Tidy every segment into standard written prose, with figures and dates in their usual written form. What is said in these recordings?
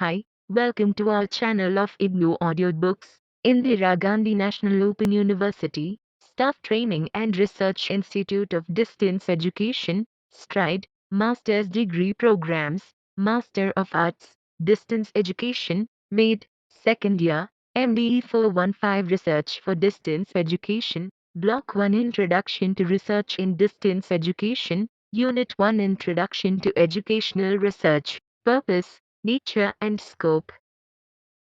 Hi, welcome to our channel of IGNOU audiobooks. Indira Gandhi National Open University, Staff Training and Research Institute of Distance Education, STRIDE, Master's Degree Programs, Master of Arts, Distance Education, MADE, Second Year, MDE-415 Research for Distance Education, Block-1 Introduction to Research in Distance Education, Unit-1 Introduction to Educational Research, Purpose, Nature and Scope.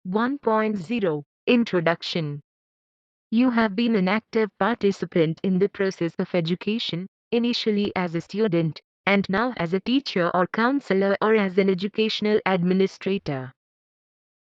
1.0 Introduction. You have been an active participant in the process of education, initially as a student, and now as a teacher or counselor or as an educational administrator.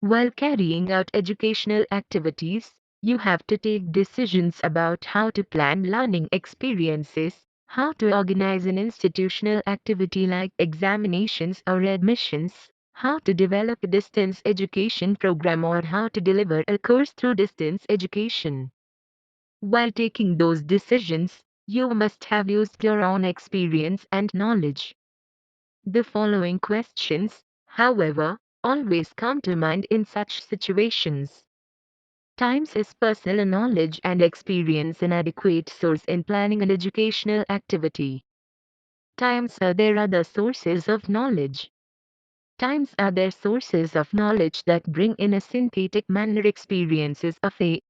While carrying out educational activities, you have to take decisions about how to plan learning experiences, how to organize an institutional activity like examinations or admissions, how to develop a distance education program or how to deliver a course through distance education. While taking those decisions, you must have used your own experience and knowledge. The following questions, however, always come to mind in such situations. Times is personal knowledge and experience an adequate source in planning an educational activity? Times are there other sources of knowledge? Times are there sources of knowledge that bring in a synthetic manner experiences of a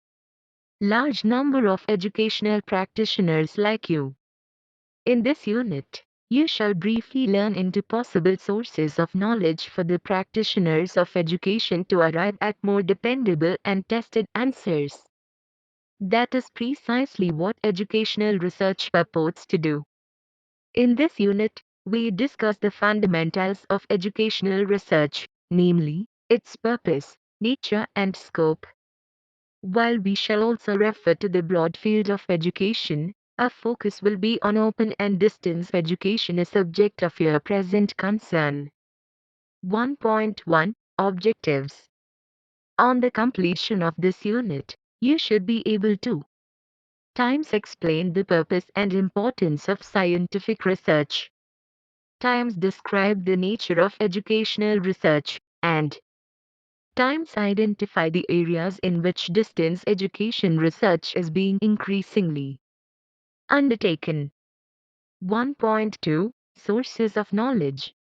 large number of educational practitioners like you? In this unit, you shall briefly learn into possible sources of knowledge for the practitioners of education to arrive at more dependable and tested answers. That is precisely what educational research purports to do. In this unit, we discuss the fundamentals of educational research, namely, its purpose, nature and scope. While we shall also refer to the broad field of education, our focus will be on open and distance education, a subject of your present concern. 1.1 Objectives. On the completion of this unit, you should be able to times explain the purpose and importance of scientific research, times describe the nature of educational research, and times identify the areas in which distance education research is being increasingly undertaken. 1.2 Sources of knowledge.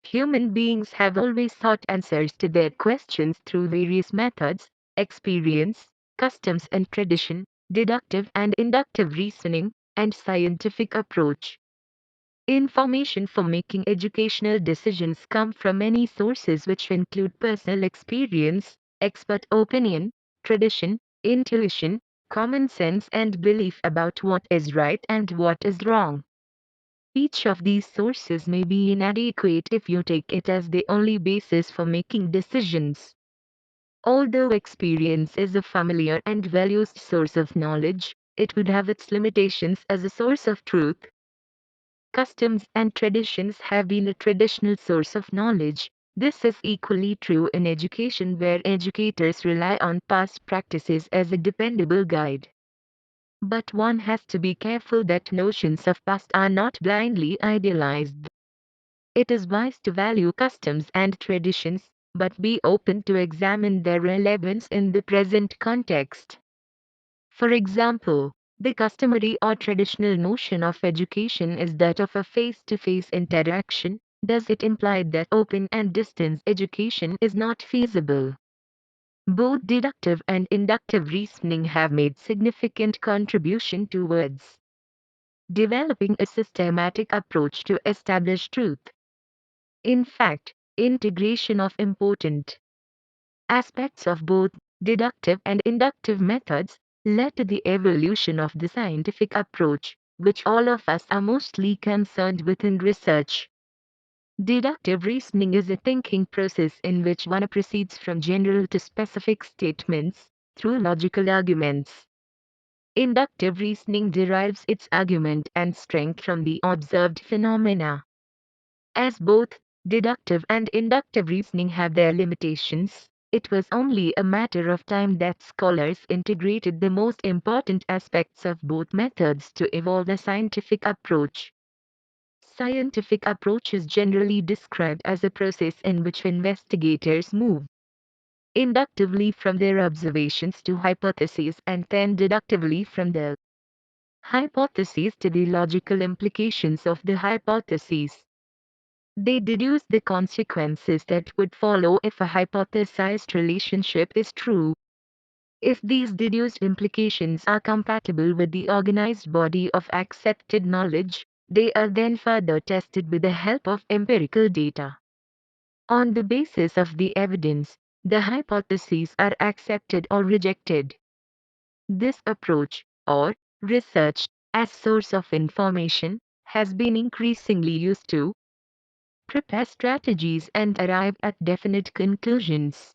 Human beings have always sought answers to their questions through various methods: experience, customs and tradition, deductive and inductive reasoning, and scientific approach. Information for making educational decisions come from many sources which include personal experience, expert opinion, tradition, intuition, common sense and belief about what is right and what is wrong. Each of these sources may be inadequate if you take it as the only basis for making decisions. Although experience is a familiar and well-used source of knowledge, it would have its limitations as a source of truth. Customs and traditions have been a traditional source of knowledge. This is equally true in education, where educators rely on past practices as a dependable guide. But one has to be careful that notions of past are not blindly idealized. It is wise to value customs and traditions, but be open to examine their relevance in the present context. For example, the customary or traditional notion of education is that of a face-to-face interaction. Does it imply that open and distance education is not feasible? Both deductive and inductive reasoning have made significant contribution towards developing a systematic approach to establish truth. In fact, integration of important aspects of both deductive and inductive methods led to the evolution of the scientific approach, which all of us are mostly concerned with in research. Deductive reasoning is a thinking process in which one proceeds from general to specific statements through logical arguments. Inductive reasoning derives its argument and strength from the observed phenomena. As both deductive and inductive reasoning have their limitations, it was only a matter of time that scholars integrated the most important aspects of both methods to evolve a scientific approach. Scientific approach is generally described as a process in which investigators move inductively from their observations to hypotheses and then deductively from the hypotheses to the logical implications of the hypotheses. They deduce the consequences that would follow if a hypothesized relationship is true. If these deduced implications are compatible with the organized body of accepted knowledge, they are then further tested with the help of empirical data. On the basis of the evidence, the hypotheses are accepted or rejected. This approach, or research, as source of information, has been increasingly used to prepare strategies and arrive at definite conclusions.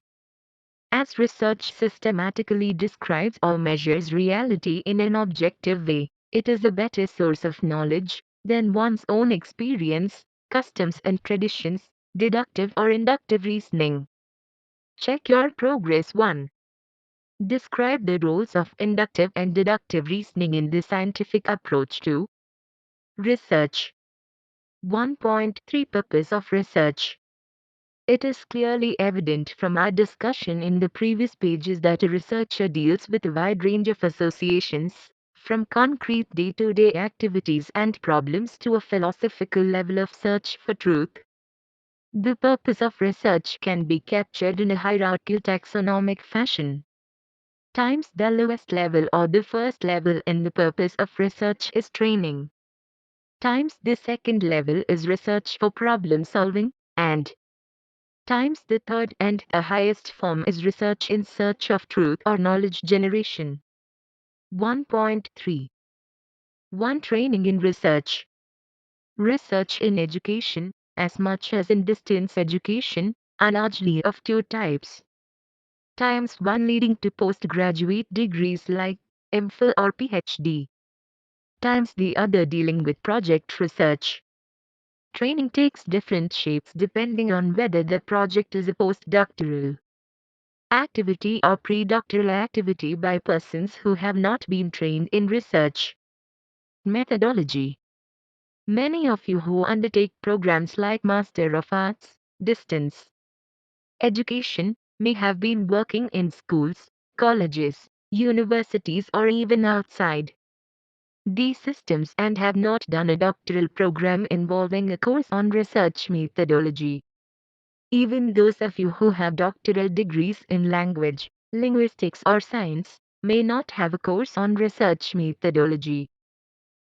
As research systematically describes or measures reality in an objective way, it is a better source of knowledge than one's own experience, customs and traditions, deductive or inductive reasoning. Check your progress 1. Describe the roles of inductive and deductive reasoning in the scientific approach to research. 1.3 Purpose of research. It is clearly evident from our discussion in the previous pages that a researcher deals with a wide range of associations, from concrete day-to-day activities and problems to a philosophical level of search for truth. The purpose of research can be captured in a hierarchical taxonomic fashion. Times the lowest level or the first level in the purpose of research is training. Times the second level is research for problem solving, and times the third and the highest form is research in search of truth or knowledge generation. 1.3 1. Training in research. Research in education, as much as in distance education, are largely of two types. Times one leading to postgraduate degrees like MPhil or PhD. Times the other dealing with project research. Training takes different shapes depending on whether the project is a postdoctoral activity or predoctoral activity by persons who have not been trained in research methodology. Many of you who undertake programs like Master of Arts, distance education, may have been working in schools, colleges, universities or even outside these systems and have not done a doctoral program involving a course on research methodology. Even those of you who have doctoral degrees in language, linguistics or science, may not have a course on research methodology.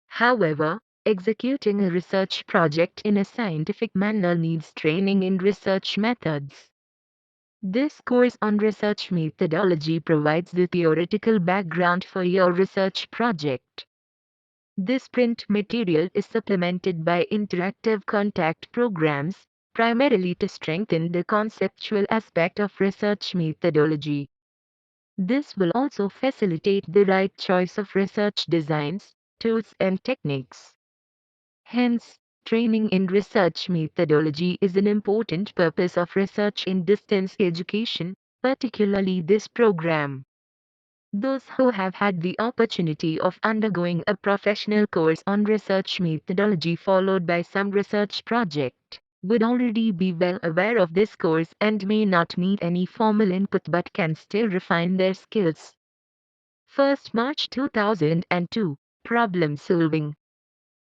However, executing a research project in a scientific manner needs training in research methods. This course on research methodology provides the theoretical background for your research project. This print material is supplemented by interactive contact programs, primarily to strengthen the conceptual aspect of research methodology. This will also facilitate the right choice of research designs, tools and techniques. Hence, training in research methodology is an important purpose of research in distance education, particularly this program. Those who have had the opportunity of undergoing a professional course on research methodology followed by some research project would already be well aware of this course and may not need any formal input but can still refine their skills. 1st March 2002, Problem Solving.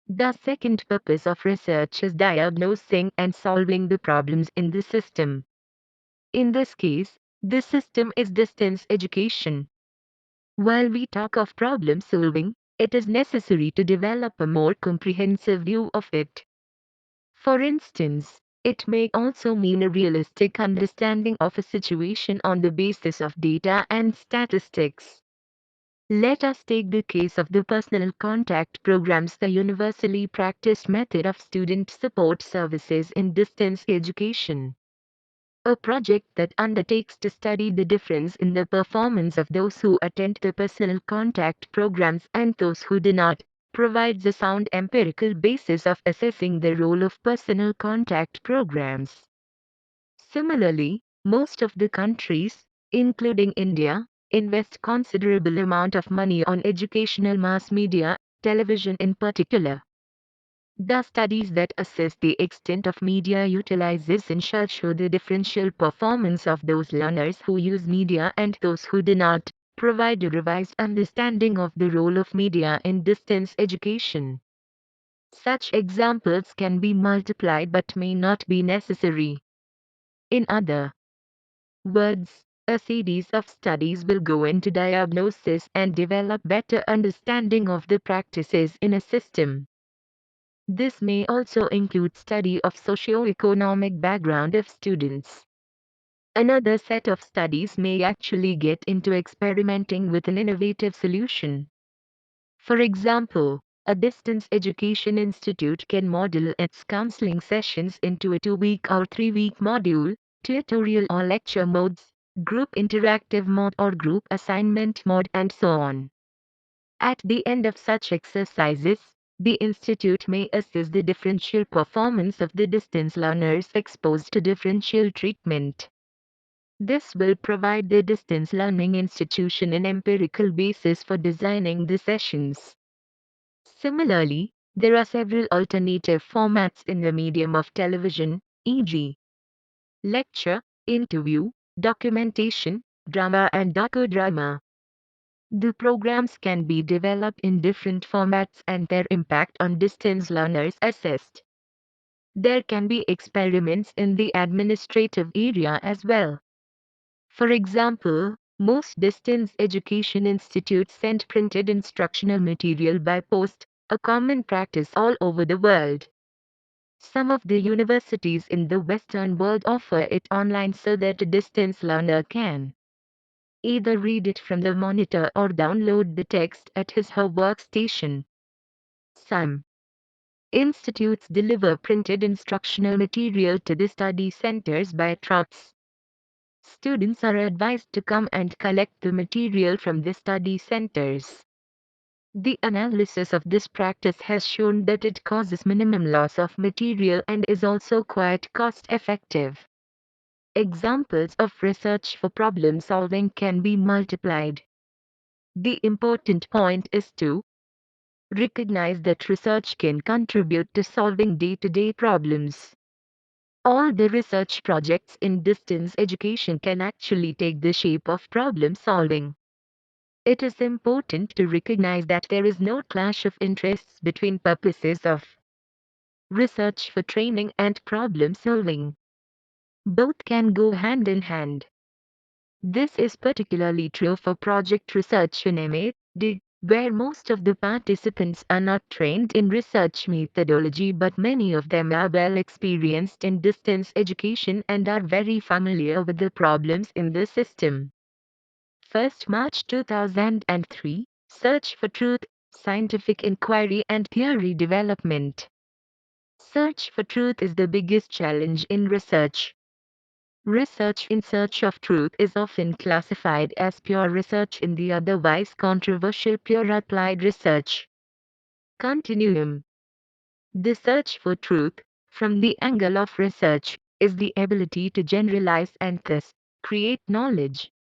The second purpose of research is diagnosing and solving the problems in the system. In this case, the system is distance education. While we talk of problem solving, it is necessary to develop a more comprehensive view of it. For instance, it may also mean a realistic understanding of a situation on the basis of data and statistics. Let us take the case of the personal contact programs, the universally practiced method of student support services in distance education. A project that undertakes to study the difference in the performance of those who attend the personal contact programs and those who do not, provides a sound empirical basis of assessing the role of personal contact programs. Similarly, most of the countries, including India, invest considerable amount of money on educational mass media, television in particular. The studies that assess the extent of media utilization shall show the differential performance of those learners who use media and those who do not, provide a revised understanding of the role of media in distance education. Such examples can be multiplied but may not be necessary. In other words, a series of studies will go into diagnosis and develop better understanding of the practices in a system. This may also include study of socio-economic background of students. Another set of studies may actually get into experimenting with an innovative solution. For example, a distance education institute can model its counseling sessions into a 2-week or 3-week module, tutorial or lecture modes, group interactive mode or group assignment mode, and so on. At the end of such exercises, the institute may assess the differential performance of the distance learners exposed to differential treatment. This will provide the distance learning institution an empirical basis for designing the sessions. Similarly, there are several alternative formats in the medium of television, e.g., lecture, interview, documentation, drama, and docudrama. The programs can be developed in different formats and their impact on distance learners assessed. There can be experiments in the administrative area as well. For example, most distance education institutes send printed instructional material by post, a common practice all over the world. Some of the universities in the Western world offer it online so that a distance learner can either read it from the monitor or download the text at his/her workstation. Some institutes deliver printed instructional material to the study centers by trucks. Students are advised to come and collect the material from the study centers. The analysis of this practice has shown that it causes minimum loss of material and is also quite cost-effective. Examples of research for problem solving can be multiplied. The important point is to recognize that research can contribute to solving day-to-day problems. All the research projects in distance education can actually take the shape of problem solving. It is important to recognize that there is no clash of interests between purposes of research for training and problem solving. Both can go hand in hand. This is particularly true for project research in MDE, where most of the participants are not trained in research methodology, but many of them are well experienced in distance education and are very familiar with the problems in the system. 1st March 2003, Search for Truth, Scientific Inquiry and Theory Development. Search for truth is the biggest challenge in research. Research in search of truth is often classified as pure research in the otherwise controversial pure applied research continuum. The search for truth, from the angle of research, is the ability to generalize and thus create knowledge.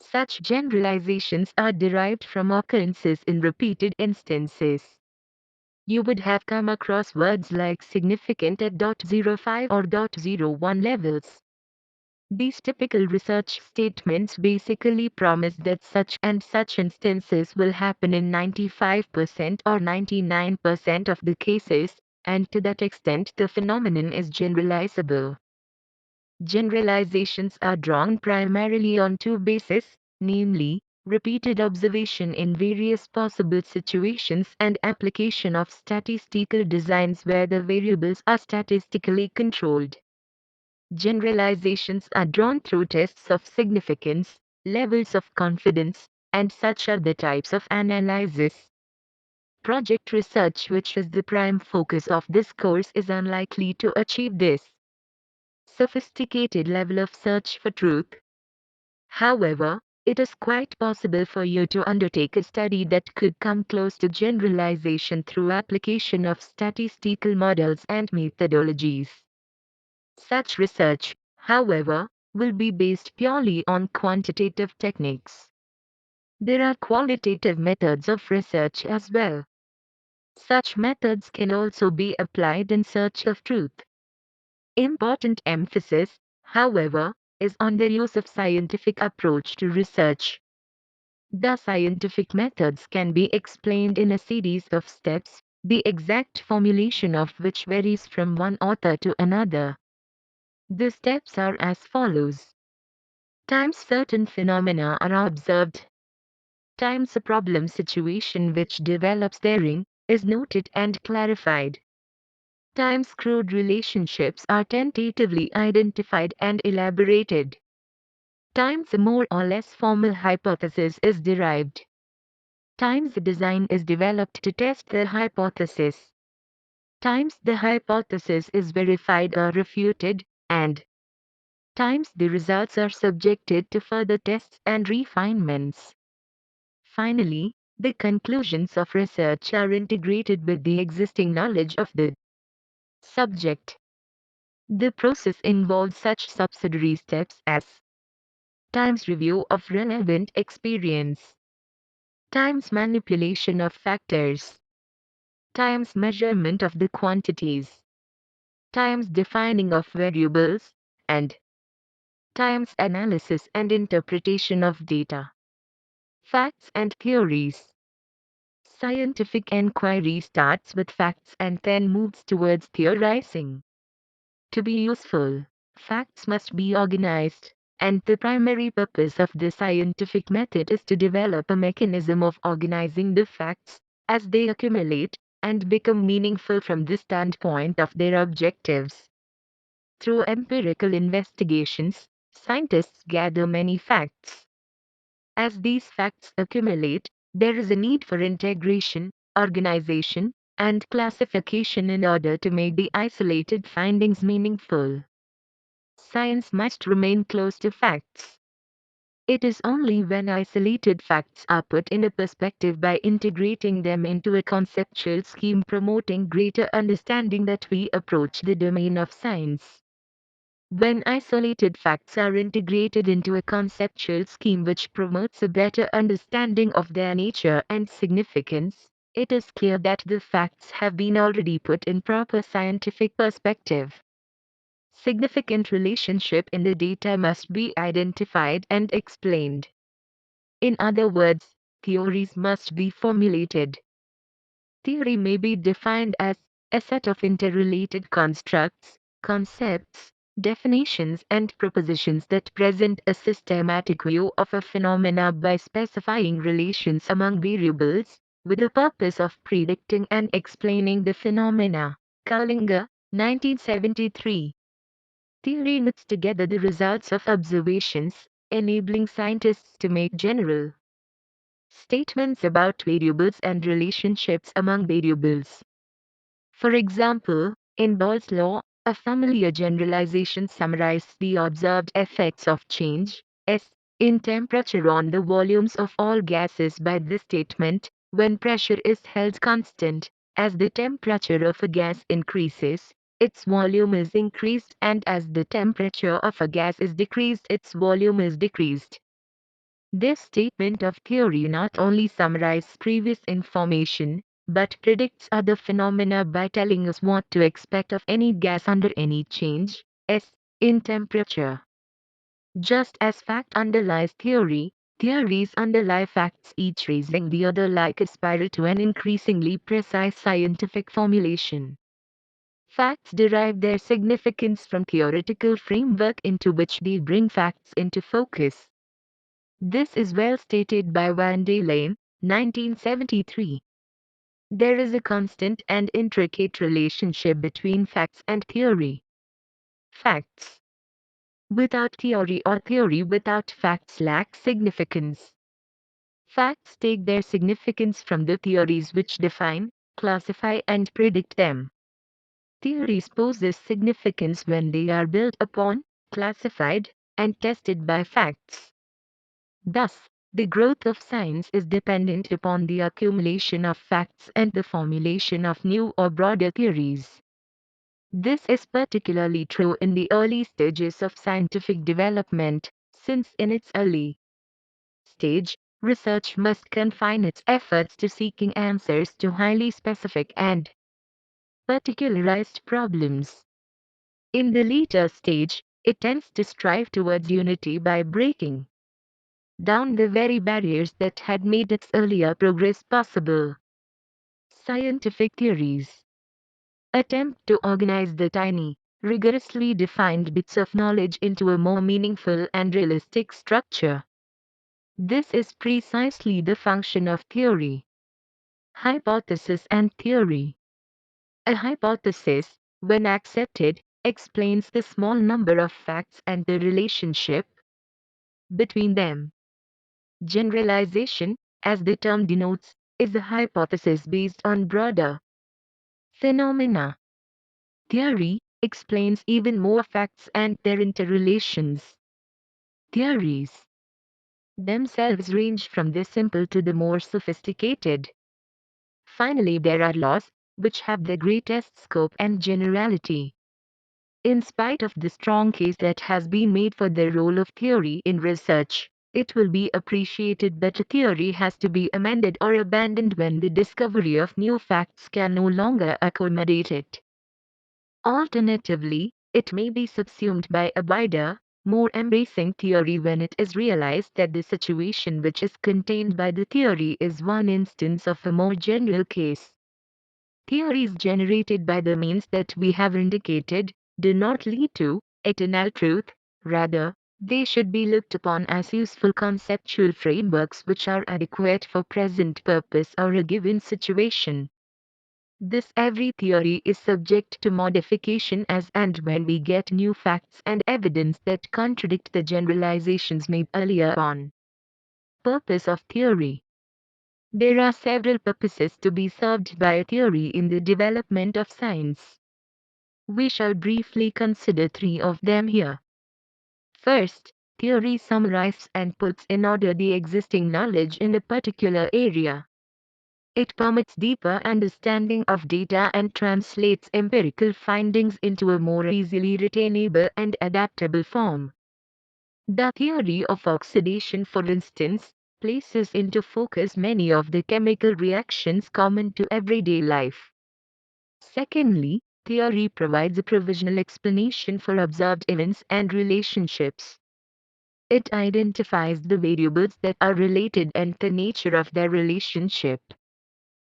Such generalizations are derived from occurrences in repeated instances. You would have come across words like significant at .05 or .01 levels. These typical research statements basically promise that such and such instances will happen in 95% or 99% of the cases, and to that extent the phenomenon is generalizable. Generalizations are drawn primarily on two bases, namely, repeated observation in various possible situations and application of statistical designs where the variables are statistically controlled. Generalizations are drawn through tests of significance, levels of confidence, and such other types of analysis. Project research, which is the prime focus of this course, is unlikely to achieve this sophisticated level of search for truth. However, it is quite possible for you to undertake a study that could come close to generalization through application of statistical models and methodologies. Such research, however, will be based purely on quantitative techniques. There are qualitative methods of research as well. Such methods can also be applied in search of truth. Important emphasis, however, is on the use of scientific approach to research. The scientific methods can be explained in a series of steps, the exact formulation of which varies from one author to another. The steps are as follows. Times certain phenomena are observed. Times a problem situation which develops therein is noted and clarified. Times crude relationships are tentatively identified and elaborated. Times a more or less formal hypothesis is derived. Times a design is developed to test the hypothesis. Times the hypothesis is verified or refuted, and times the results are subjected to further tests and refinements. Finally, the conclusions of research are integrated with the existing knowledge of the subject. The process involves such subsidiary steps as times review of relevant experience, times manipulation of factors, times measurement of the quantities, times defining of variables, and times analysis and interpretation of data. Facts and theories. Scientific inquiry starts with facts and then moves towards theorizing. To be useful, facts must be organized, and the primary purpose of the scientific method is to develop a mechanism of organizing the facts as they accumulate and become meaningful from the standpoint of their objectives. Through empirical investigations, scientists gather many facts. As these facts accumulate, there is a need for integration, organization, and classification in order to make the isolated findings meaningful. Science must remain close to facts. It is only when isolated facts are put in a perspective by integrating them into a conceptual scheme promoting greater understanding that we approach the domain of science. When isolated facts are integrated into a conceptual scheme which promotes a better understanding of their nature and significance, it is clear that the facts have been already put in proper scientific perspective. Significant relationship in the data must be identified and explained. In other words, theories must be formulated. Theory may be defined as a set of interrelated constructs, concepts, definitions and propositions that present a systematic view of a phenomena by specifying relations among variables, with the purpose of predicting and explaining the phenomena. Kalinga, 1973. Theory knits together the results of observations, enabling scientists to make general statements about variables and relationships among variables. For example, in Boyle's law, a familiar generalization summarizes the observed effects of change S in temperature on the volumes of all gases by this statement: when pressure is held constant, as the temperature of a gas increases, its volume is increased, and as the temperature of a gas is decreased, its volume is decreased. This statement of theory not only summarizes previous information, but predicts other phenomena by telling us what to expect of any gas under any change S in temperature. Just as fact underlies theory, theories underlie facts, each raising the other like a spiral to an increasingly precise scientific formulation. Facts derive their significance from theoretical framework into which they bring facts into focus. This is well stated by Van der Leyen, 1973. There is a constant and intricate relationship between facts and theory. Facts without theory or theory without facts lack significance. Facts take their significance from the theories which define, classify and predict them. Theories possess significance when they are built upon, classified, and tested by facts. Thus, the growth of science is dependent upon the accumulation of facts and the formulation of new or broader theories. This is particularly true in the early stages of scientific development, since in its early stage, Research must confine its efforts to seeking answers to highly specific and particularized problems. In the later stage, it tends to strive towards unity by breaking down the very barriers that had made its earlier progress possible. Scientific theories attempt to organize the tiny, rigorously defined bits of knowledge into a more meaningful and realistic structure. This is precisely the function of theory. Hypothesis and theory. A hypothesis, when accepted, explains the small number of facts and the relationship between them. Generalization, as the term denotes, is a hypothesis based on broader phenomena. Theory explains even more facts and their interrelations. Theories themselves range from the simple to the more sophisticated. Finally, there are laws, which have the greatest scope and generality. In spite of the strong case that has been made for the role of theory in research, it will be appreciated that a theory has to be amended or abandoned when the discovery of new facts can no longer accommodate it. Alternatively, it may be subsumed by a wider, more embracing theory when it is realized that the situation which is contained by the theory is one instance of a more general case. Theories generated by the means that we have indicated do not lead to eternal truth, rather, they should be looked upon as useful conceptual frameworks which are adequate for present purpose or a given situation. This every theory is subject to modification as and when we get new facts and evidence that contradict the generalizations made earlier on. Purpose of theory. There are several purposes to be served by a theory in the development of science. We shall briefly consider three of them here. First, theory summarizes and puts in order the existing knowledge in a particular area. It permits deeper understanding of data and translates empirical findings into a more easily retainable and adaptable form. The theory of oxidation, for instance, places into focus many of the chemical reactions common to everyday life. Secondly, theory provides a provisional explanation for observed events and relationships. It identifies the variables that are related and the nature of their relationship.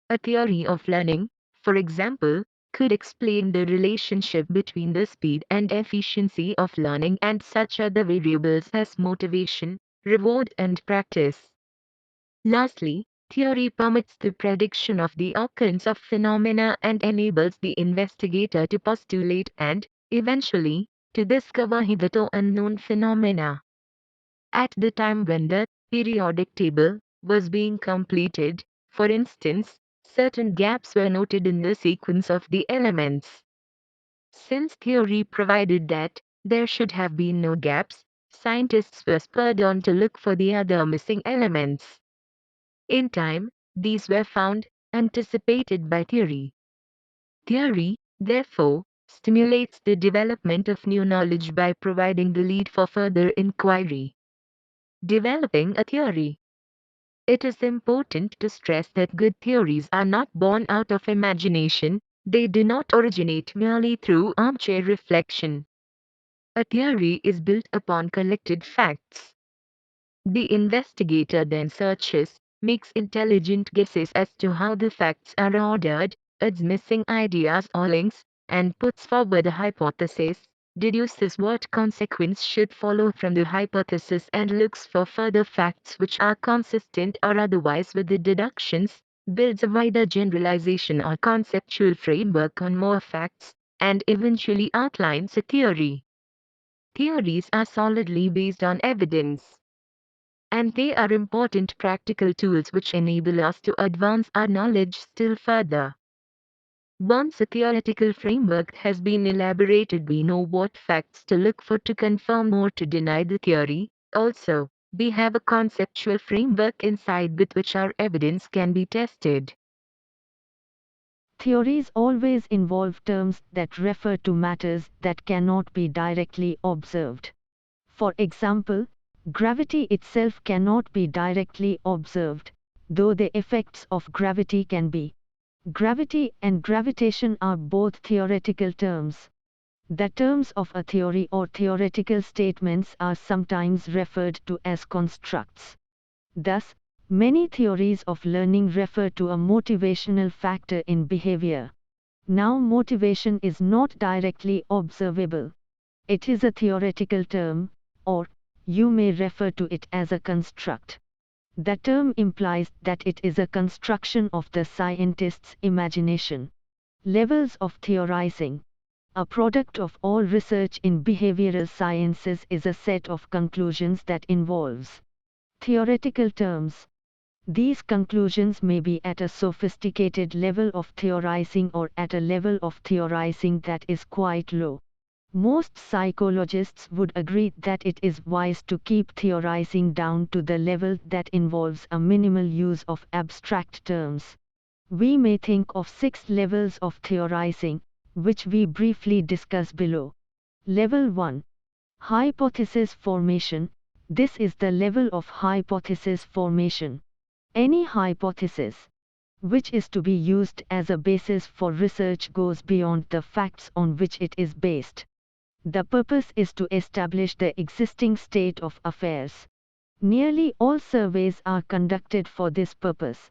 A theory of learning, for example, could explain the relationship between the speed and efficiency of learning and such other variables as motivation, reward, and practice. Lastly, theory permits the prediction of the occurrence of phenomena and enables the investigator to postulate and, eventually, to discover hitherto unknown phenomena. At the time when the periodic table was being completed, for instance, certain gaps were noted in the sequence of the elements. Since theory provided that there should have been no gaps, scientists were spurred on to look for the other missing elements. In time, these were found, anticipated by theory. Theory, therefore, stimulates the development of new knowledge by providing the lead for further inquiry. Developing a theory. It is important to stress that good theories are not born out of imagination, they do not originate merely through armchair reflection. A theory is built upon collected facts. The investigator then searches, makes intelligent guesses as to how the facts are ordered, adds missing ideas or links, and puts forward a hypothesis, deduces what consequence should follow from the hypothesis and looks for further facts which are consistent or otherwise with the deductions, builds a wider generalization or conceptual framework on more facts, and eventually outlines a theory. Theories are solidly based on evidence, and they are important practical tools which enable us to advance our knowledge still further. Once a theoretical framework has been elaborated, we know what facts to look for to confirm or to deny the theory. Also, we have a conceptual framework inside with which our evidence can be tested. Theories always involve terms that refer to matters that cannot be directly observed. For example, Gravity itself cannot be directly observed, though the effects of gravity can be. Gravity and gravitation are both theoretical terms. The terms of a theory or theoretical statements are sometimes referred to as constructs. Thus, many theories of learning refer to a motivational factor in behavior. Now, motivation is not directly observable. It is a theoretical term, or you may refer to it as a construct. The term implies that it is a construction of the scientist's imagination. Levels of theorizing. A product of all research in behavioral sciences is a set of conclusions that involves theoretical terms. These conclusions may be at a sophisticated level of theorizing or at a level of theorizing that is quite low. Most psychologists would agree that it is wise to keep theorizing down to the level that involves a minimal use of abstract terms. We may think of 6 levels of theorizing, which we briefly discuss below. Level 1. Hypothesis formation. This is the level of hypothesis formation. Any hypothesis, which is to be used as a basis for research, goes beyond the facts on which it is based. The purpose is to establish the existing state of affairs. Nearly all surveys are conducted for this purpose.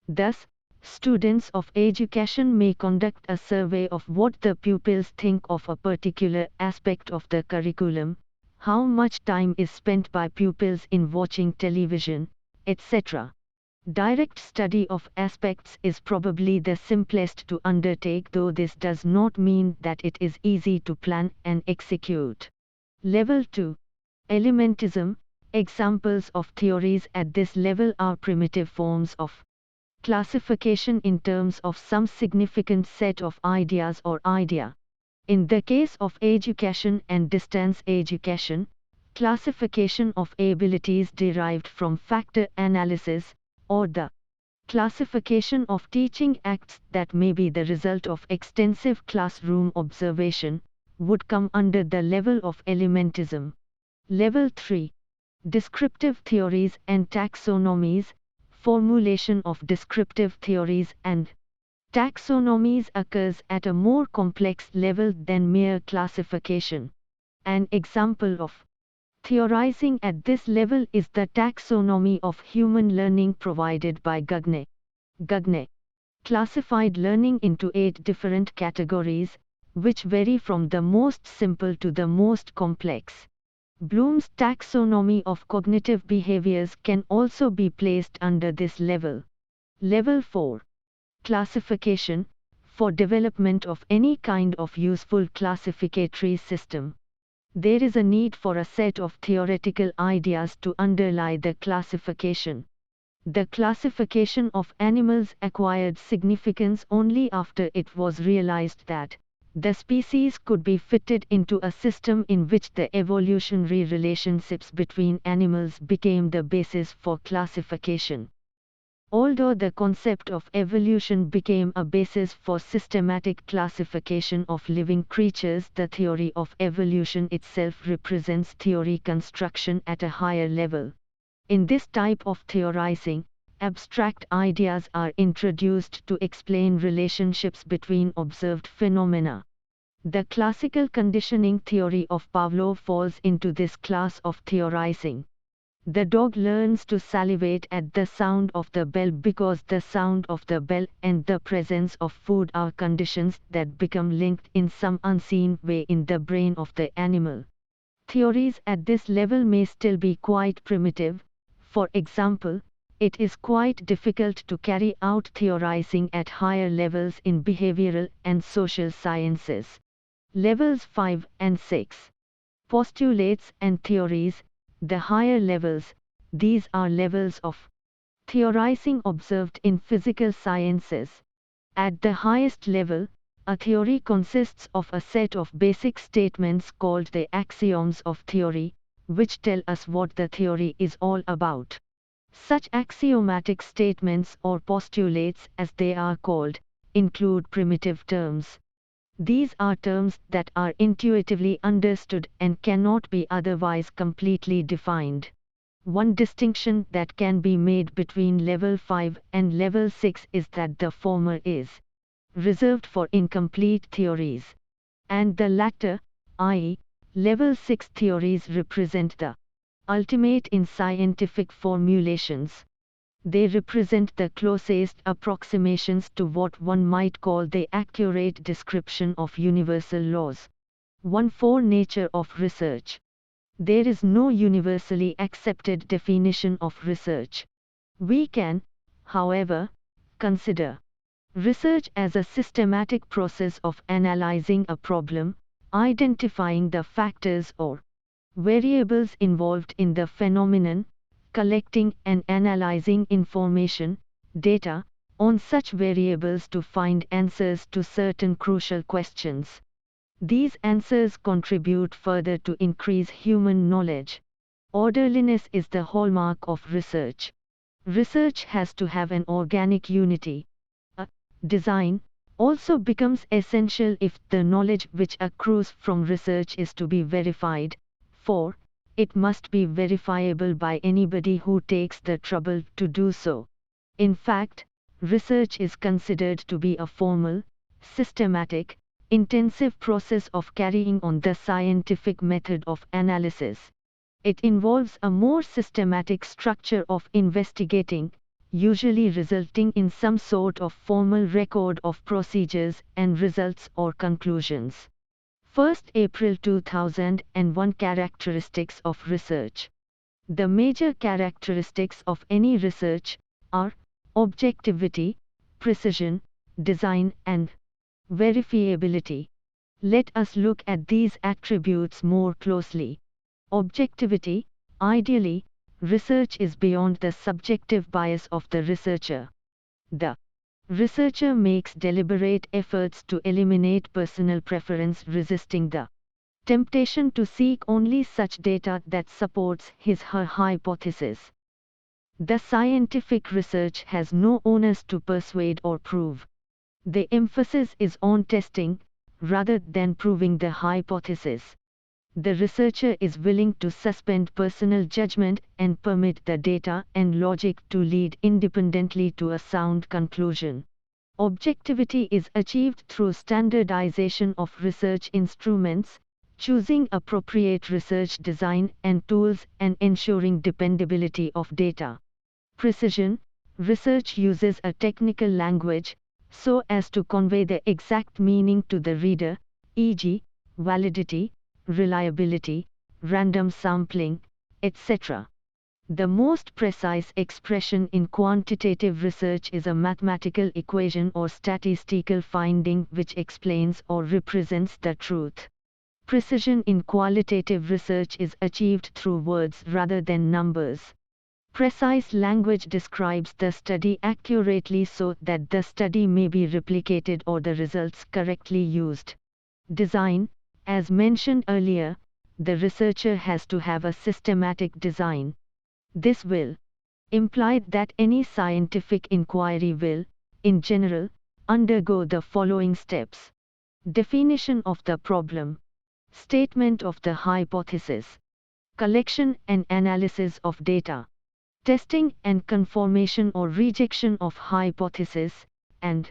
Thus, students of education may conduct a survey of what the pupils think of a particular aspect of the curriculum, how much time is spent by pupils in watching television, etc. Direct study of aspects is probably the simplest to undertake, though this does not mean that it is easy to plan and execute. Level 2. Elementism. Examples of theories at this level are primitive forms of classification in terms of some significant set of ideas or idea. In the case of education and distance education, classification of abilities derived from factor analysis, or the classification of teaching acts that may be the result of extensive classroom observation, would come under the level of elementism. Level 3. Descriptive theories and taxonomies. Formulation of descriptive theories and taxonomies occurs at a more complex level than mere classification. An example of theorizing at this level is the taxonomy of human learning provided by Gandhi. Gandhi classified learning into 8 different categories, which vary from the most simple to the most complex. Bloom's taxonomy of cognitive behaviors can also be placed under this level. Level 4. Classification. For development of any kind of useful classificatory system, there is a need for a set of theoretical ideas to underlie the classification. The classification of animals acquired significance only after it was realized that the species could be fitted into a system in which the evolutionary relationships between animals became the basis for classification. Although the concept of evolution became a basis for systematic classification of living creatures, the theory of evolution itself represents theory construction at a higher level. In this type of theorizing, abstract ideas are introduced to explain relationships between observed phenomena. The classical conditioning theory of Pavlov falls into this class of theorizing. The dog learns to salivate at the sound of the bell because the sound of the bell and the presence of food are conditions that become linked in some unseen way in the brain of the animal. Theories at this level may still be quite primitive. For example, it is quite difficult to carry out theorizing at higher levels in behavioral and social sciences. Levels 5 and 6. Postulates and theories. The higher levels, these are levels of theorizing observed in physical sciences. At the highest level, a theory consists of a set of basic statements called the axioms of theory, which tell us what the theory is all about. Such axiomatic statements, or postulates as they are called, include primitive terms. These are terms that are intuitively understood and cannot be otherwise completely defined. One distinction that can be made between level 5 and level 6 is that the former is reserved for incomplete theories, and the latter, i.e., level 6 theories, represent the ultimate in scientific formulations. They represent the closest approximations to what one might call the accurate description of universal laws. 1.4 Nature of research. There is no universally accepted definition of research. We can, however, consider research as a systematic process of analyzing a problem, identifying the factors or variables involved in the phenomenon, collecting and analyzing information, data, on such variables to find answers to certain crucial questions. These answers contribute further to increase human knowledge. Orderliness is the hallmark of research. Research has to have an organic unity. A design also becomes essential if the knowledge which accrues from research is to be verified. 4. It must be verifiable by anybody who takes the trouble to do so. In fact, research is considered to be a formal, systematic, intensive process of carrying on the scientific method of analysis. It involves a more systematic structure of investigating, usually resulting in some sort of formal record of procedures and results or conclusions. 1st April 2001 Characteristics of research. The major characteristics of any research are objectivity, precision, design, and verifiability. Let us look at these attributes more closely. Objectivity. Ideally, research is beyond the subjective bias of the researcher. The researcher makes deliberate efforts to eliminate personal preference, resisting the temptation to seek only such data that supports his/her hypothesis. The scientific research has no onus to persuade or prove. The emphasis is on testing, rather than proving the hypothesis. The researcher is willing to suspend personal judgment and permit the data and logic to lead independently to a sound conclusion. Objectivity is achieved through standardization of research instruments, choosing appropriate research design and tools, and ensuring dependability of data. Precision. Research uses a technical language so as to convey the exact meaning to the reader, e.g., validity, reliability, random sampling, etc. The most precise expression in quantitative research is a mathematical equation or statistical finding which explains or represents the truth. Precision in qualitative research is achieved through words rather than numbers. Precise language describes the study accurately so that the study may be replicated or the results correctly used. Design. As mentioned earlier, the researcher has to have a systematic design. This will imply that any scientific inquiry will, in general, undergo the following steps: definition of the problem, statement of the hypothesis, collection and analysis of data, testing and confirmation or rejection of hypothesis, and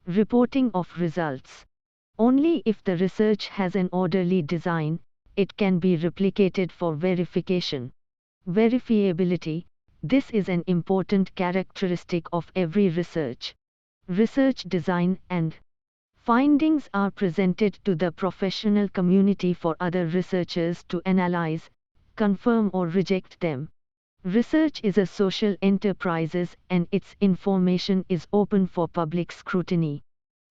reporting of results. Only if the research has an orderly design, it can be replicated for verification. Verifiability. This is an important characteristic of every research. Research design and findings are presented to the professional community for other researchers to analyze, confirm or reject them. Research is a social enterprise and its information is open for public scrutiny.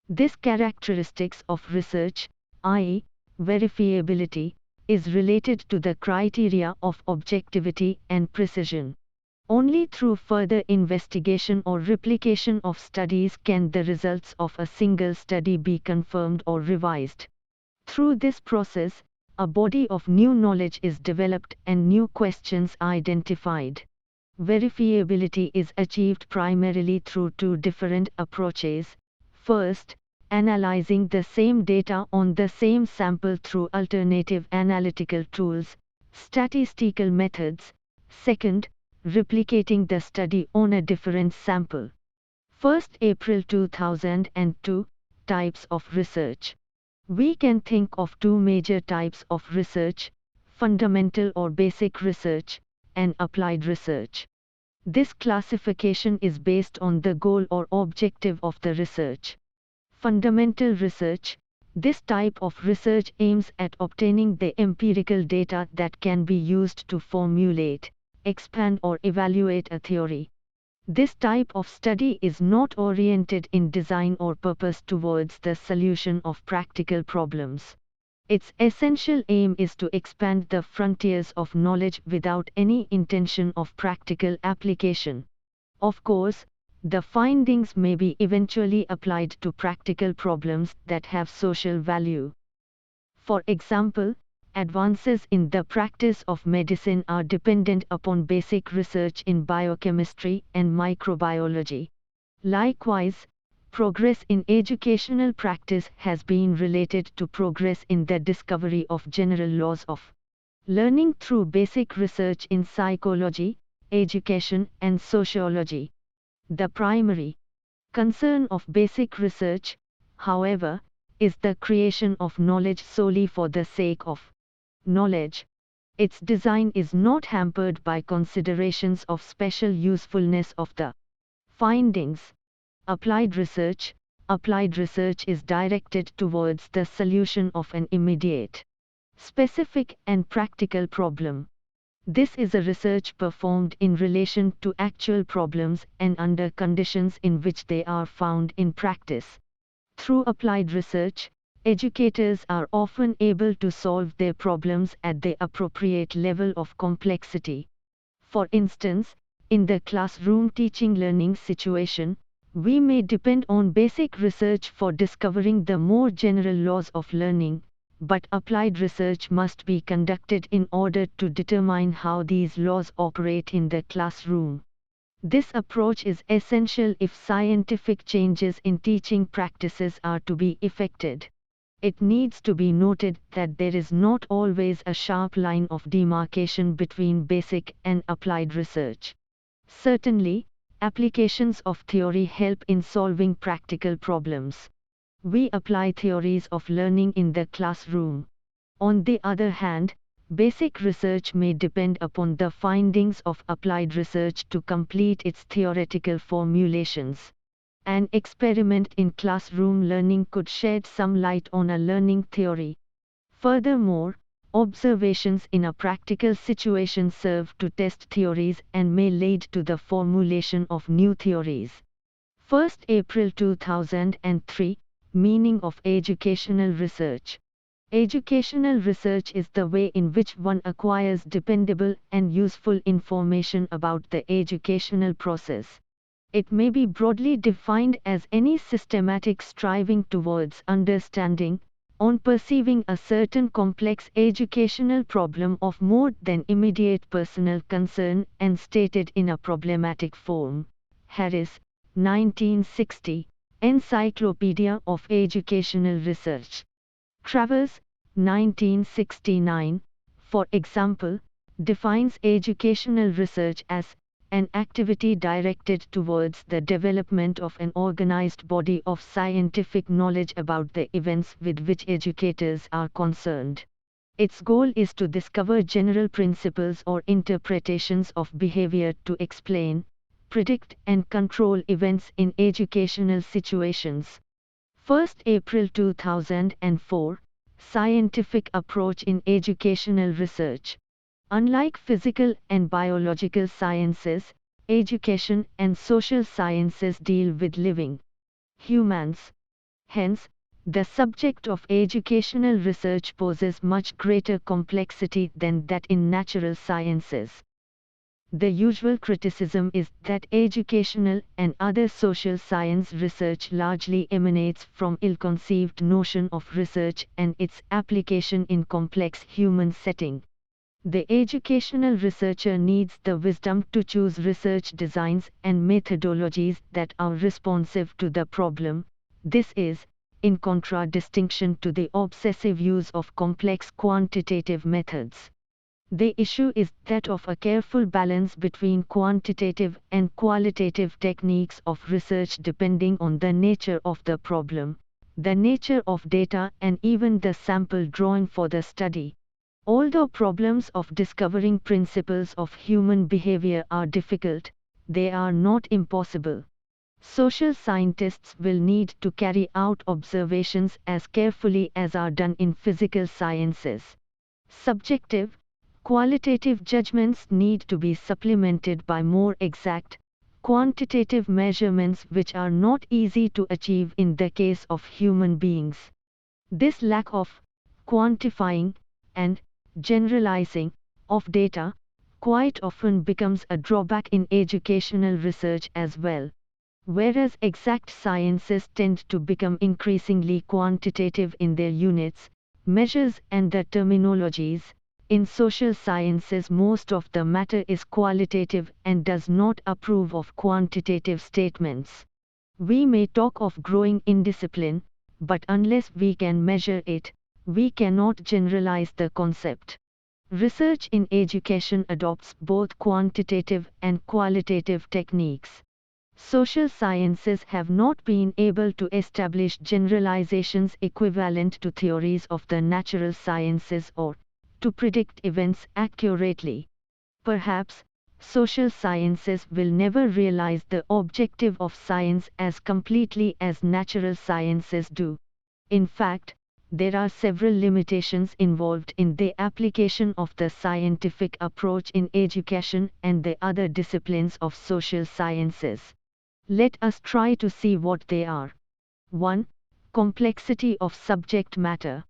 This characteristics of research, i.e., verifiability, is related to the criteria of objectivity and precision. Only through further investigation or replication of studies can the results of a single study be confirmed or revised. Through this process, a body of new knowledge is developed and new questions identified. Verifiability is achieved primarily through two different approaches. First, analyzing the same data on the same sample through alternative analytical tools, statistical methods. Second, replicating the study on a different sample. 1st April 2002, types of research. We can think of two major types of research: fundamental or basic research, and applied research. This classification is based on the goal or objective of the research. Fundamental research. This type of research aims at obtaining the empirical data that can be used to formulate, expand or evaluate a theory. This type of study is not oriented in design or purpose towards the solution of practical problems. Its essential aim is to expand the frontiers of knowledge without any intention of practical application. Of course, the findings may be eventually applied to practical problems that have social value. For example, advances in the practice of medicine are dependent upon basic research in biochemistry and microbiology. Likewise, progress in educational practice has been related to progress in the discovery of general laws of learning through basic research in psychology, education, and sociology. The primary concern of basic research, however, is the creation of knowledge solely for the sake of knowledge. Its design is not hampered by considerations of special usefulness of the findings. Applied research. Applied research is directed towards the solution of an immediate, specific and practical problem. This is a research performed in relation to actual problems and under conditions in which they are found in practice. Through applied research, educators are often able to solve their problems at the appropriate level of complexity. For instance, in the classroom teaching learning situation, we may depend on basic research for discovering the more general laws of learning, but applied research must be conducted in order to determine how these laws operate in the classroom. This approach is essential if scientific changes in teaching practices are to be effected. It needs to be noted that there is not always a sharp line of demarcation between basic and applied research. Certainly, applications of theory help in solving practical problems. We apply theories of learning in the classroom. On the other hand, basic research may depend upon the findings of applied research to complete its theoretical formulations. An experiment in classroom learning could shed some light on a learning theory. Furthermore, observations in a practical situation serve to test theories and may lead to the formulation of new theories. 1st April 2003, meaning of educational research. Educational research is the way in which one acquires dependable and useful information about the educational process. It may be broadly defined as any systematic striving towards understanding, on perceiving a certain complex educational problem of more than immediate personal concern and stated in a problematic form. Harris, 1960, Encyclopedia of Educational Research. Travers, 1969, for example, defines educational research as an activity directed towards the development of an organized body of scientific knowledge about the events with which educators are concerned. Its goal is to discover general principles or interpretations of behavior to explain, predict and control events in educational situations. 1st April 2004, Scientific Approach in Educational Research. Unlike physical and biological sciences, education and social sciences deal with living humans. Hence, the subject of educational research poses much greater complexity than that in natural sciences. The usual criticism is that educational and other social science research largely emanates from ill-conceived notion of research and its application in complex human setting. The educational researcher needs the wisdom to choose research designs and methodologies that are responsive to the problem, this is, in contradistinction to the obsessive use of complex quantitative methods. The issue is that of a careful balance between quantitative and qualitative techniques of research depending on the nature of the problem, the nature of data, and even the sample drawn for the study. Although problems of discovering principles of human behavior are difficult, they are not impossible. Social scientists will need to carry out observations as carefully as are done in physical sciences. Subjective, qualitative judgments need to be supplemented by more exact, quantitative measurements which are not easy to achieve in the case of human beings. This lack of quantifying and generalizing of data quite often becomes a drawback in educational research as well. Whereas exact sciences tend to become increasingly quantitative in their units, measures, and the terminologies, in social sciences most of the matter is qualitative and does not approve of quantitative statements. We may talk of growing indiscipline, but unless we can measure it, we cannot generalize the concept. Research in education adopts both quantitative and qualitative techniques. Social sciences have not been able to establish generalizations equivalent to theories of the natural sciences or to predict events accurately. Perhaps, social sciences will never realize the objective of science as completely as natural sciences do. In fact, there are several limitations involved in the application of the scientific approach in education and the other disciplines of social sciences. Let us try to see what they are. 1. Complexity of subject matter.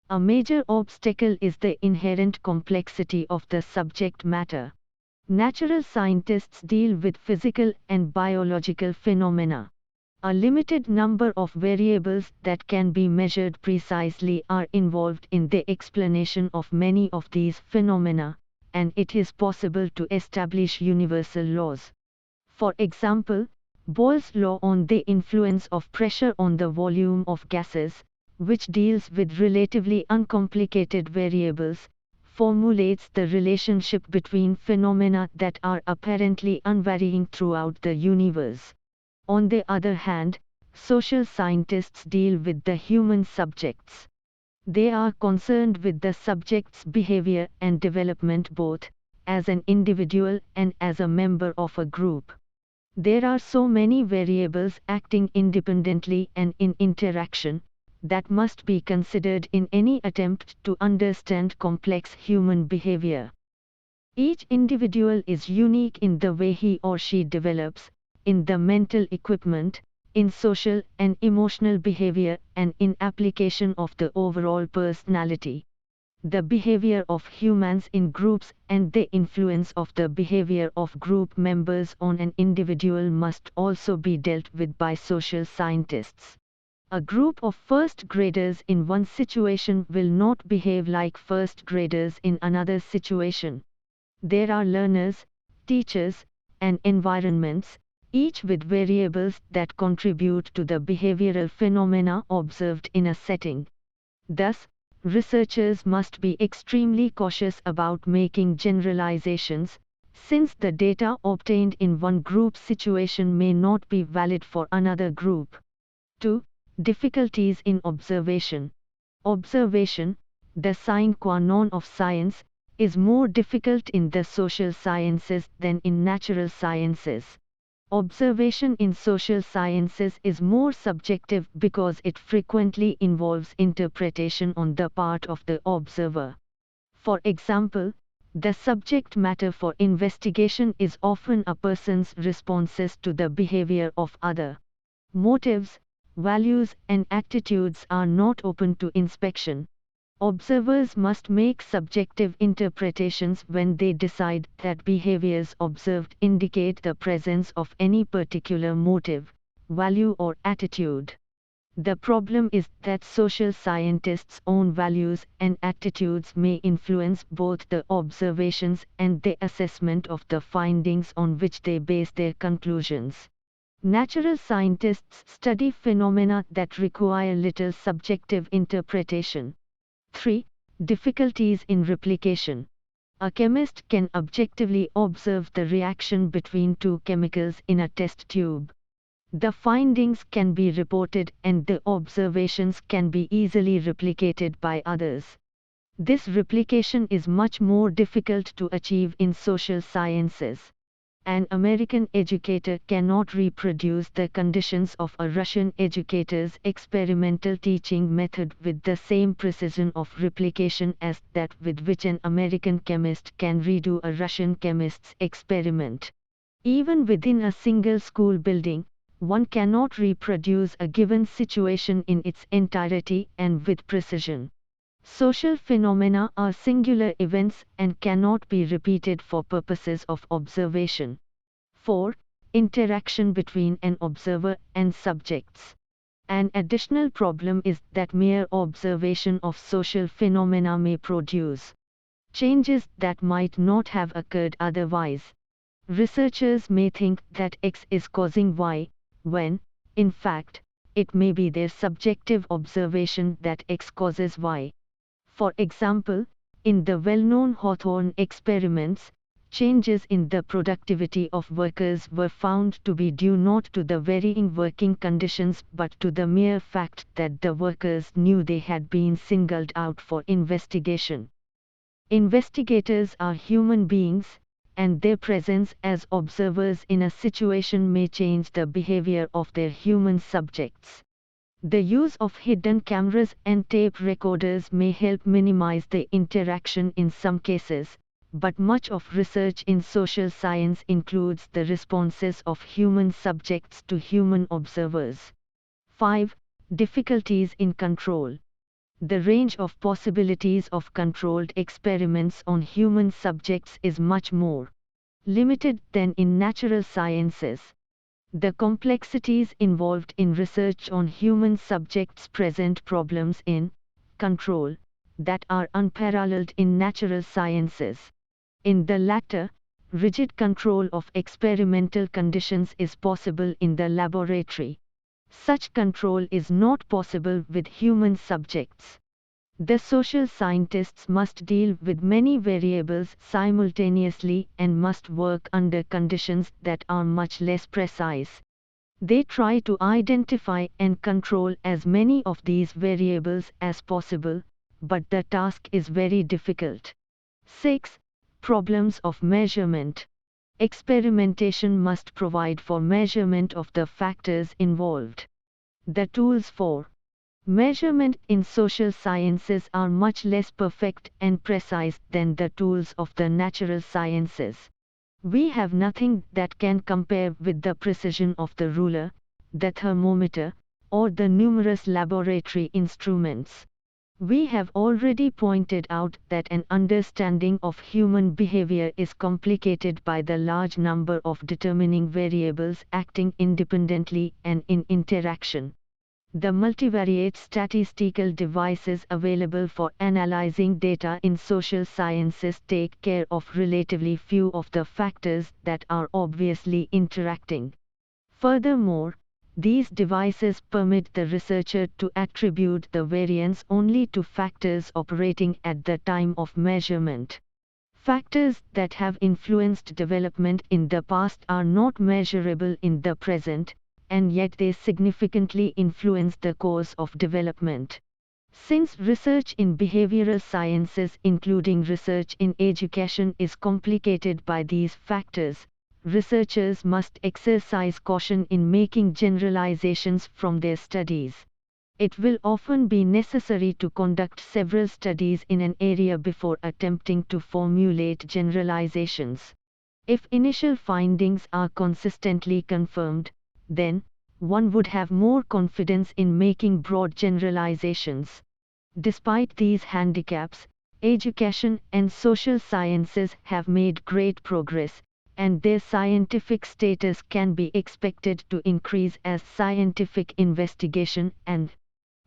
A major obstacle is the inherent complexity of the subject matter. Natural scientists deal with physical and biological phenomena. A limited number of variables that can be measured precisely are involved in the explanation of many of these phenomena, and it is possible to establish universal laws. For example, Boyle's law on the influence of pressure on the volume of gases, which deals with relatively uncomplicated variables, formulates the relationship between phenomena that are apparently unvarying throughout the universe. On the other hand, social scientists deal with the human subjects. They are concerned with the subject's behavior and development both as an individual and as a member of a group. There are so many variables acting independently and in interaction that must be considered in any attempt to understand complex human behavior. Each individual is unique in the way he or she develops, in the mental equipment, in social and emotional behavior, and in application of the overall personality. The behavior of humans in groups and the influence of the behavior of group members on an individual must also be dealt with by social scientists. A group of first graders in one situation will not behave like first graders in another situation. There are learners, teachers, and environments, each with variables that contribute to the behavioral phenomena observed in a setting. Thus, researchers must be extremely cautious about making generalizations, since the data obtained in one group situation may not be valid for another group. 2. Difficulties in observation. Observation, the sine qua non of science, is more difficult in the social sciences than in natural sciences. Observation in social sciences is more subjective because it frequently involves interpretation on the part of the observer. For example, the subject matter for investigation is often a person's responses to the behavior of other. Motives, values, and attitudes are not open to inspection. Observers must make subjective interpretations when they decide that behaviors observed indicate the presence of any particular motive, value, or attitude. The problem is that social scientists' own values and attitudes may influence both the observations and the assessment of the findings on which they base their conclusions. Natural scientists study phenomena that require little subjective interpretation. 3. Difficulties in replication. A chemist can objectively observe the reaction between two chemicals in a test tube. The findings can be reported and the observations can be easily replicated by others. This replication is much more difficult to achieve in social sciences. An American educator cannot reproduce the conditions of a Russian educator's experimental teaching method with the same precision of replication as that with which an American chemist can redo a Russian chemist's experiment. Even within a single school building, one cannot reproduce a given situation in its entirety and with precision. Social phenomena are singular events and cannot be repeated for purposes of observation. 4. Interaction between an observer and subjects. An additional problem is that mere observation of social phenomena may produce changes that might not have occurred otherwise. Researchers may think that X is causing Y, when, in fact, it may be their subjective observation that X causes Y. For example, in the well-known Hawthorne experiments, changes in the productivity of workers were found to be due not to the varying working conditions but to the mere fact that the workers knew they had been singled out for investigation. Investigators are human beings, and their presence as observers in a situation may change the behavior of their human subjects. The use of hidden cameras and tape recorders may help minimize the interaction in some cases, but much of research in social science includes the responses of human subjects to human observers. 5. Difficulties in control. The range of possibilities of controlled experiments on human subjects is much more limited than in natural sciences. The complexities involved in research on human subjects present problems in control that are unparalleled in natural sciences. In the latter, rigid control of experimental conditions is possible in the laboratory. Such control is not possible with human subjects. The social scientists must deal with many variables simultaneously and must work under conditions that are much less precise. They try to identify and control as many of these variables as possible, but the task is very difficult. 6. Problems of measurement. Experimentation must provide for measurement of the factors involved. The tools for measurement in social sciences are much less perfect and precise than the tools of the natural sciences. We have nothing that can compare with the precision of the ruler, the thermometer, or the numerous laboratory instruments. We have already pointed out that an understanding of human behavior is complicated by the large number of determining variables acting independently and in interaction. The multivariate statistical devices available for analyzing data in social sciences take care of relatively few of the factors that are obviously interacting. Furthermore, these devices permit the researcher to attribute the variance only to factors operating at the time of measurement. Factors that have influenced development in the past are not measurable in the present, and yet they significantly influence the course of development. Since research in behavioral sciences including research in education is complicated by these factors, researchers must exercise caution in making generalizations from their studies. It will often be necessary to conduct several studies in an area before attempting to formulate generalizations. If initial findings are consistently confirmed, then one would have more confidence in making broad generalizations. Despite these handicaps, education and social sciences have made great progress, and their scientific status can be expected to increase as scientific investigation and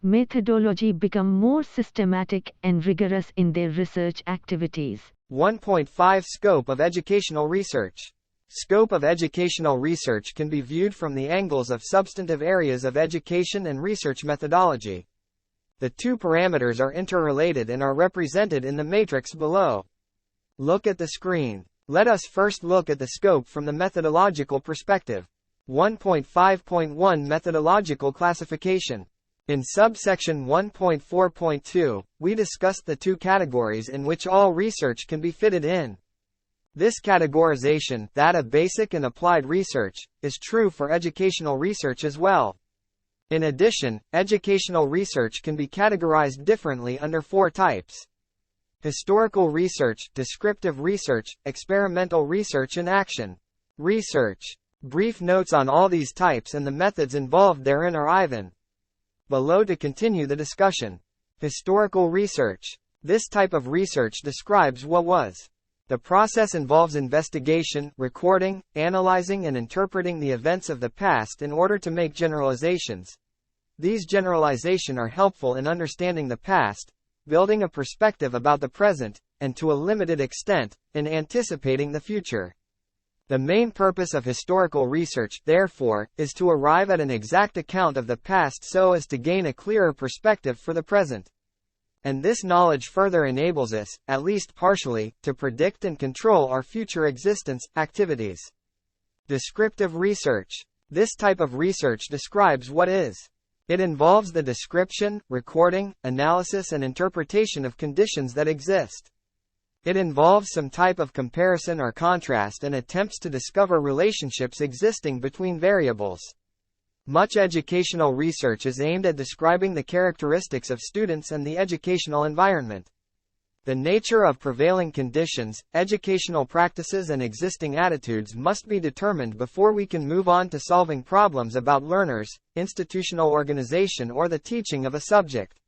methodology become more systematic and rigorous in their research activities. 1.5 Scope of educational research. Scope of educational research can be viewed from the angles of substantive areas of education and research methodology. The two parameters are interrelated and are represented in the matrix below. Look at the screen. Let us first look at the scope from the methodological perspective. 1.5.1 Methodological Classification. In subsection 1.4.2, we discussed the two categories in which all research can be fitted in. This categorization, that of basic and applied research, is true for educational research as well. In addition, educational research can be categorized differently under four types: historical research, descriptive research, experimental research and action research. Brief notes on all these types and the methods involved therein are given below to continue the discussion. Historical research. This type of research describes what was. The process involves investigation, recording, analyzing and interpreting the events of the past in order to make generalizations. These generalizations are helpful in understanding the past, building a perspective about the present, and to a limited extent, in anticipating the future. The main purpose of historical research, therefore, is to arrive at an exact account of the past so as to gain a clearer perspective for the present. And this knowledge further enables us, at least partially, to predict and control our future existence, activities. Descriptive research. This type of research describes what is. It involves the description, recording, analysis and interpretation of conditions that exist. It involves some type of comparison or contrast and attempts to discover relationships existing between variables. Much educational research is aimed at describing the characteristics of students and the educational environment. The nature of prevailing conditions, educational practices and existing attitudes must be determined before we can move on to solving problems about learners, institutional organization or the teaching of a subject.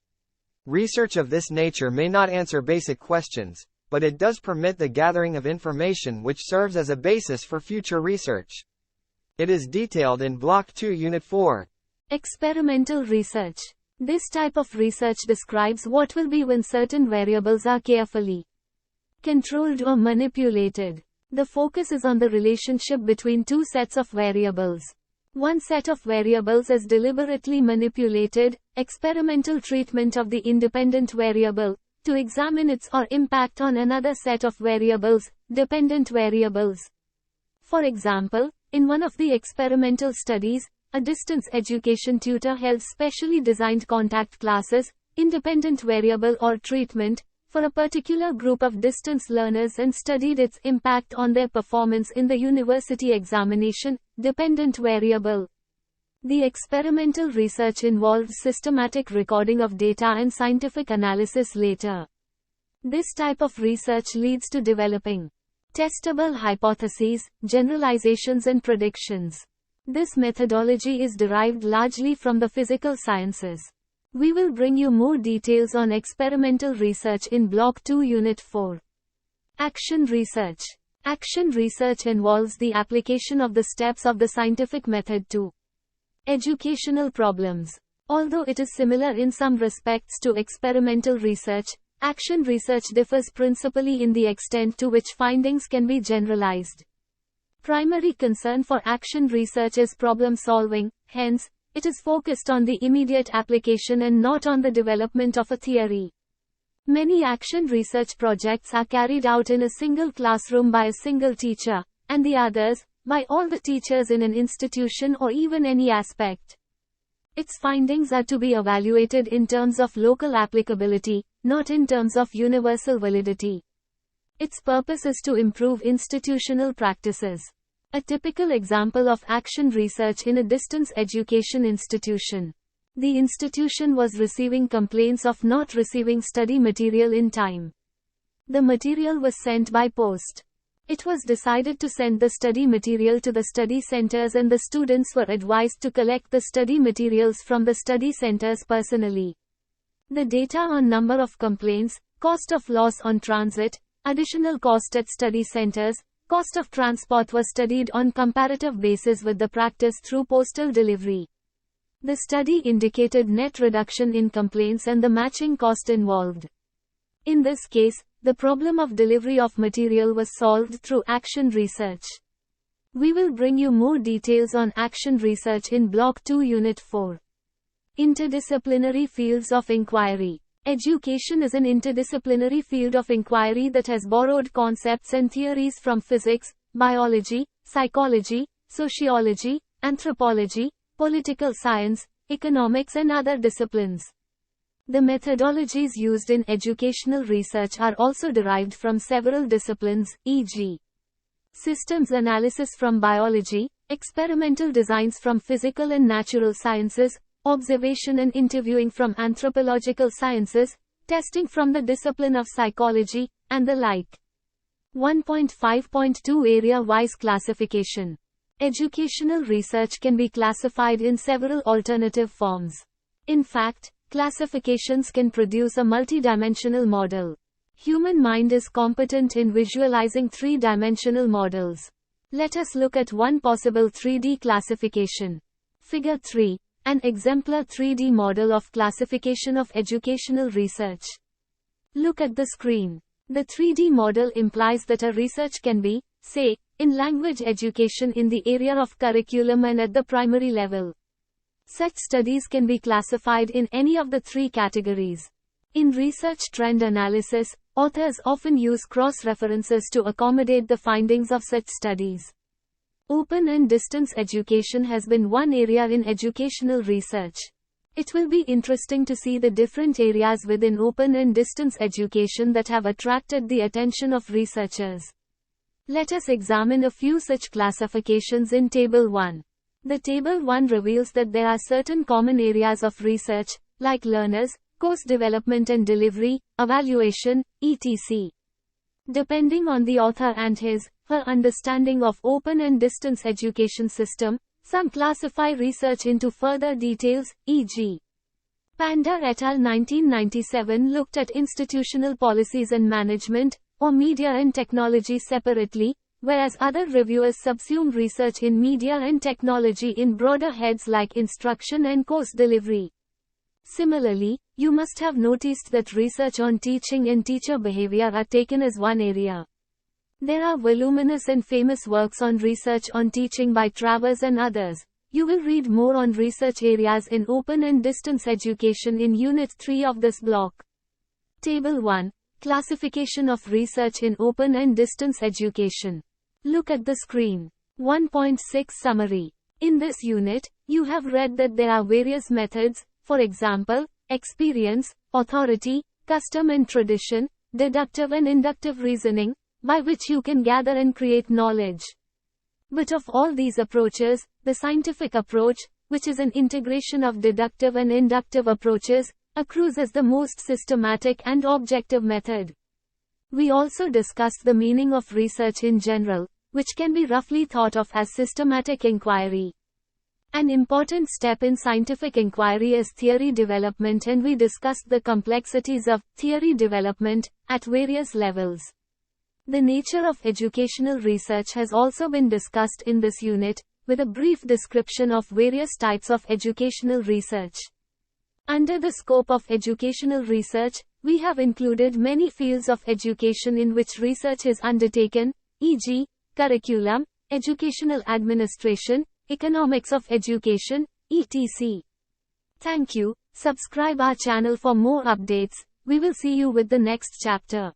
Research of this nature may not answer basic questions, but it does permit the gathering of information which serves as a basis for future research. It is detailed in Block 2 Unit 4. Experimental research. This type of research describes what will be when certain variables are carefully controlled or manipulated. The focus is on the relationship between two sets of variables. One set of variables is deliberately manipulated, experimental treatment of the independent variable, to examine its or impact on another set of variables, dependent variables. For example, in one of the experimental studies, a distance education tutor held specially designed contact classes, independent variable or treatment, for a particular group of distance learners and studied its impact on their performance in the university examination, dependent variable. The experimental research involved systematic recording of data and scientific analysis later. This type of research leads to developing testable hypotheses, generalizations and predictions. This methodology is derived largely from the physical sciences. We will bring you more details on experimental research in Block 2 Unit 4. Action research. Action research involves the application of the steps of the scientific method to educational problems. Although it is similar in some respects to experimental research, action research differs principally in the extent to which findings can be generalized. Primary concern for action research is problem solving, hence, it is focused on the immediate application and not on the development of a theory. Many action research projects are carried out in a single classroom by a single teacher, and the others, by all the teachers in an institution or even any aspect. Its findings are to be evaluated in terms of local applicability, not in terms of universal validity. Its purpose is to improve institutional practices. A typical example of action research in a distance education institution. The institution was receiving complaints of not receiving study material in time. The material was sent by post. It was decided to send the study material to the study centers and the students were advised to collect the study materials from the study centers personally. The data on number of complaints, cost of loss on transit, additional cost at study centers, cost of transport was studied on comparative basis with the practice through postal delivery. The study indicated net reduction in complaints and the matching cost involved. In this case, the problem of delivery of material was solved through action research. We will bring you more details on action research in Block 2 Unit 4. Interdisciplinary fields of inquiry. Education is an interdisciplinary field of inquiry that has borrowed concepts and theories from physics, biology, psychology, sociology, anthropology, political science, economics and other disciplines. The methodologies used in educational research are also derived from several disciplines, e.g., systems analysis from biology, experimental designs from physical and natural sciences, observation and interviewing from anthropological sciences, testing from the discipline of psychology, and the like. 1.5.2 Area-wise classification. Educational research can be classified in several alternative forms. In fact, classifications can produce a multidimensional model. Human mind is competent in visualizing three-dimensional models. Let us look at one possible 3D classification. Figure 3. An exemplar 3D model of classification of educational research. Look at the screen. The 3D model implies that a research can be, say, in language education in the area of curriculum and at the primary level. Such studies can be classified in any of the three categories. In research trend analysis, authors often use cross-references to accommodate the findings of such studies. Open and distance education has been one area in educational research. It will be interesting to see the different areas within open and distance education that have attracted the attention of researchers. Let us examine a few such classifications in Table 1. The Table 1 reveals that there are certain common areas of research, like learners, course development and delivery, evaluation, etc. Depending on the author and her understanding of open and distance education system, some classify research into further details, e.g. Panda et al. 1997 looked at institutional policies and management, or media and technology separately, whereas other reviewers subsume research in media and technology in broader heads like instruction and course delivery. Similarly, you must have noticed that research on teaching and teacher behavior are taken as one area. There are voluminous and famous works on research on teaching by Travers and others. You will read more on research areas in open and distance education in Unit 3 of this block. Table 1. Classification of research in open and distance education. Look at the screen. 1.6 Summary. In this unit, you have read that there are various methods, for example, experience, authority, custom and tradition, deductive and inductive reasoning, by which you can gather and create knowledge. But of all these approaches, the scientific approach, which is an integration of deductive and inductive approaches, accrues as the most systematic and objective method. We also discussed the meaning of research in general, which can be roughly thought of as systematic inquiry. An important step in scientific inquiry is theory development, and we discussed the complexities of theory development at various levels. The nature of educational research has also been discussed in this unit, with a brief description of various types of educational research. Under the scope of educational research, we have included many fields of education in which research is undertaken, e.g., curriculum, educational administration, economics of education, etc. Thank you. Subscribe our channel for more updates. We will see you with the next chapter.